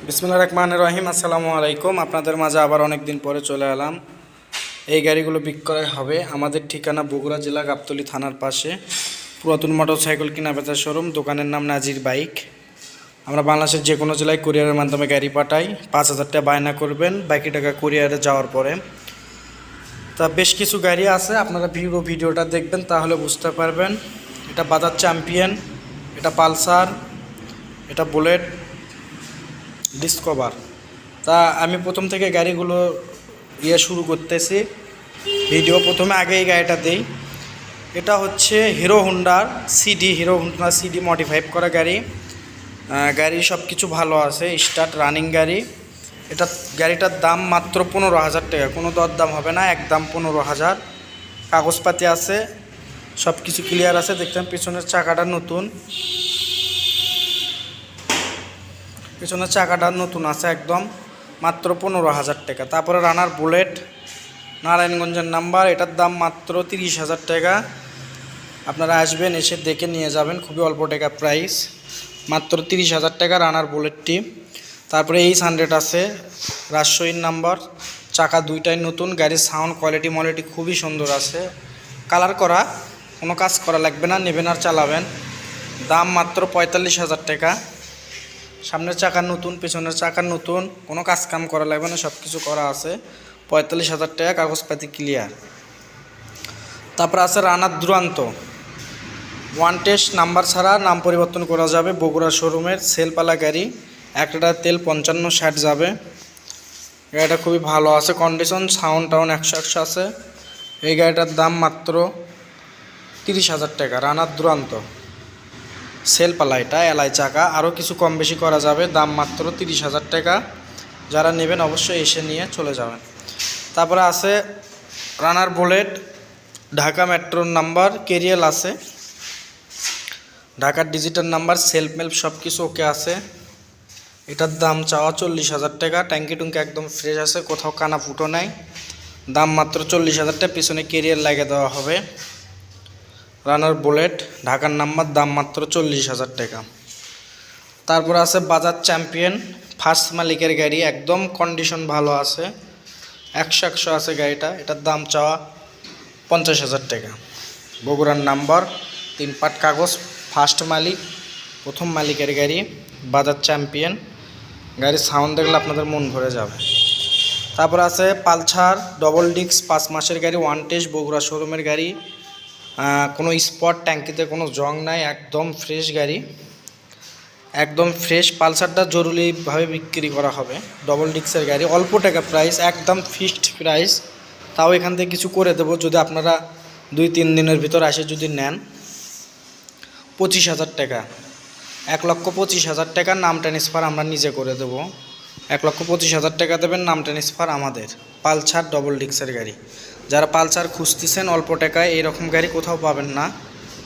বিসমিল্লাহির রহমানির রহিম। আসসালামু আলাইকুম। আপনাদের মাঝে আবার অনেক দিন পরে চলে এলাম। এই গাড়িগুলো বিক্রয় হবে আমাদের ঠিকানা বগুড়া জেলা গাবতলী থানার পাশে পুরাতন মোটরসাইকেল কিনা বেচা শোরুম। দোকানের নাম নাজির বাইক। আমরা বাংলাদেশের যে কোনো জেলায় কুরিয়ারের মাধ্যমে গাড়ি পাঠাই। 5,000 টাকা বায়না করবেন, বাকি টাকা কুরিয়ারে যাওয়ার পরে। তা বেশ কিছু গাড়ি আছে, আপনারা ভিডিওটা দেখবেন তাহলে বুঝতে পারবেন। এটা বাজাজ চ্যাম্পিয়ন, এটা পালসার, এটা বুলেট, ডিসকভার। তা আমি প্রথম থেকে গাড়িগুলো শুরু করতেছি ভিডিও। প্রথমে আগে এই গাড়িটা দেই। এটা হচ্ছে হিরো হোন্ডার সিডি মডিফাই করা গাড়ি। গাড়ি সব কিছু ভালো আছে, স্টার্ট রানিং গাড়ি। গাড়িটার দাম মাত্র 15,000 টাকা, কোনো দরদাম হবে না, একদম 15,000। কাগজপাতি আছে, সব কিছু ক্লিয়ার আছে। দেখতেন পিছনের চাকাটা নতুন আছে একদম, মাত্র 15,000 টাকা। তারপরে রানার বুলেট, নারায়ণগঞ্জের নাম্বার, এটার দাম মাত্র 30,000 টাকা। আপনারা আসবেন, এসে দেখে নিয়ে যাবেন, খুবই অল্প টাকা প্রাইস, মাত্র 30,000 টাকা রানার বুলেটটি। তারপরে H100 আছে, রাজশাহীর নাম্বার, চাকা দুইটাই নতুন। গাড়ির সাউন্ড কোয়ালিটি খুবই সুন্দর আছে, কালার করা, কোনো কাজ করা লাগবে না, নেবেন আর চালাবেন। দাম মাত্র 45,000 টাকা। সামনের চাকা নতুন, পেছনের চাকা নতুন, কোনো কাজ কাম করা লাগবে না, সব কিছু করা আছে। 45,000 টাকা, কাগজপাতি ক্লিয়ার। তারপর আছে রানার দুরান্ত, ওয়ান টেস্ট নাম্বার ছাড়া, নাম পরিবর্তন করা যাবে। বগুড়া শোরুমের সেলপালা গাড়ি, 1 লিটার তেল 55-60 যাবে। গাড়িটা খুবই ভালো আছে, কন্ডিশন, সাউন্ড 100 আছে। এই গাড়িটার দাম মাত্র 30,000 টাকা। রানার দুরান্ত সেলপালা, এটা এলাই চাকা, আরও কিছু কম বেশি করা যাবে। দাম মাত্র 30,000 টাকা। যারা নেবেন অবশ্যই এসে নিয়ে চলে যাবেন। তারপরে আছে রানার বুলেট, ঢাকা মেট্রোর নাম্বার, কেরিয়াল আছে, ঢাকার ডিজিটাল নাম্বার, সেলফ সব কিছু ওকে আছে। এটার দাম চাওয়া 40,000 টাকা। ট্যাঙ্কি টুঙ্কি একদম ফ্রেশ আছে, কোথাও কানা ফুটো নাই। দাম মাত্র 40,000 টাকা, পিছনে কেরিয়ার লাগিয়ে দেওয়া হবে। রানার বুলেট, ঢাকার নাম্বার, দাম মাত্র 40,000 টাকা। তারপর আছে বাজাজ চ্যাম্পিয়ন, ফার্স্ট মালিকের গাড়ি, একদম কন্ডিশন ভালো আছে, 100 আছে গাড়িটা। এটার দাম চাওয়া 50,000 টাকা। বগুড়ার নাম্বার, 3 পাট কাগজ, ফার্স্ট মালিক, প্রথম মালিকের গাড়ি, বাজাজ চ্যাম্পিয়ন। গাড়ির সাউন্ড দেখলে আপনাদের মন ভরে যাবে। তারপর আছে পালসার ডবল ডিস্ক, 5 মাসের গাড়ি, ওয়ান টেস্ট, বগুড়া শোরুমের গাড়ি, কোনো স্পট, ট্যাঙ্কিতে কোনো জং নাই, একদম ফ্রেশ গাড়ি, একদম ফ্রেশ। পালসারটা জরুরিভাবে বিক্রি করা হবে, ডবল ডিস্কের গাড়ি, অল্প টাকা প্রাইস, একদম ফিক্সড প্রাইস। তাও এখান থেকে কিছু করে দেবো যদি আপনারা 2-3 দিনের ভিতর আসে যদি নেন। 25,000 টাকা, 1,25,000 টাকা। নাম ট্রান্সফার আমরা নিজে করে দেবো। 1,25,000 টাকা দেবেন, নাম ট্রান্সফার আমাদের। পালসার ডবল ডিস্কের গাড়ি, যারা পালসার খুঁজতেছেন অল্প টাকায়, এইরকম গাড়ি কোথাও পাবেন না,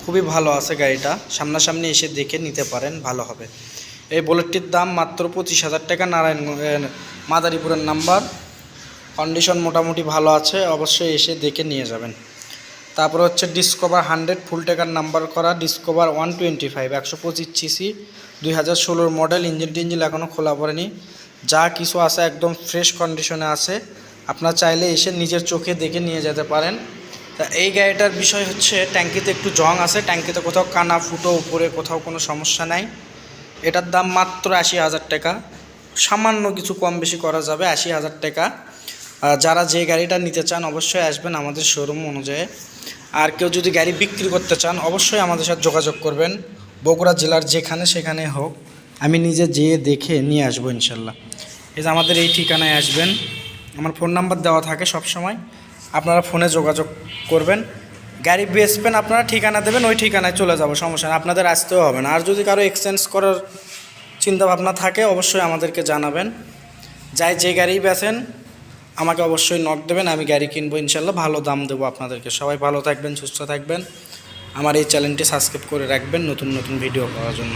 খুবই ভালো আছে গাড়িটা। সামনাসামনি এসে দেখে নিতে পারেন, ভালো হবে। এই বুলেটটির দাম মাত্র 25,000 টাকা। মাদারীপুরের নাম্বার, কন্ডিশন মোটামুটি ভালো আছে, অবশ্যই এসে দেখে নিয়ে যাবেন। তারপর হচ্ছে ডিসকভার 100, ফুল টাকার নাম্বার করা ডিসকভার 125, 125 সিসি, 2016 মডেল, ইঞ্জিন এখনও খোলা পড়েনি। যা কিছু আছে একদম ফ্রেশ কন্ডিশনে আছে, আপনারা চাইলে এসে নিজের চোখে দেখে নিয়ে যেতে পারেন। তা এই গাড়িটার বিষয় হচ্ছে ট্যাঙ্কিতে একটু জং আছে, ট্যাঙ্কিতে কোথাও কানা ফুটো, উপরে কোথাও কোনো সমস্যা নাই। এটার দাম মাত্র 80,000 টাকা, সামান্য কিছু কম বেশি করা যাবে, 80,000 টাকা। যারা যে গাড়িটা নিতে চান অবশ্যই আসবেন আমাদের শোরুম অনুযায়ী। আর কেউ যদি গাড়ি বিক্রি করতে চান অবশ্যই আমাদের সাথে যোগাযোগ করবেন, বগুড়া জেলার যেখানে সেখানে হোক, আমি নিজে যেয়ে দেখে নিয়ে আসবো ইনশাল্লাহ। এই যে আমাদের এই ঠিকানায় আসবেন, আমার ফোন নাম্বার দেওয়া থাকে সব সময়, আপনারা ফোনে যোগাযোগ করবেন। গাড়ি বেচবেন, আপনারা ঠিকানা দেবেন, ওই ঠিকানায় চলে যাব, সমস্যা না, আপনাদের আসতেও হবে না। আর যদি কারো এক্সচেঞ্জ করার চিন্তাভাবনা থাকে অবশ্যই আমাদেরকে জানাবেন। যে গাড়ি বেচেন আমাকে অবশ্যই নক দেবেন, আমি গাড়ি কিনবো ইনশাল্লাহ, ভালো দাম দেবো আপনাদেরকে। সবাই ভালো থাকবেন, সুস্থ থাকবেন। আমার এই চ্যানেলটি সাবস্ক্রাইব করে রাখবেন নতুন ভিডিও পাওয়ার জন্য।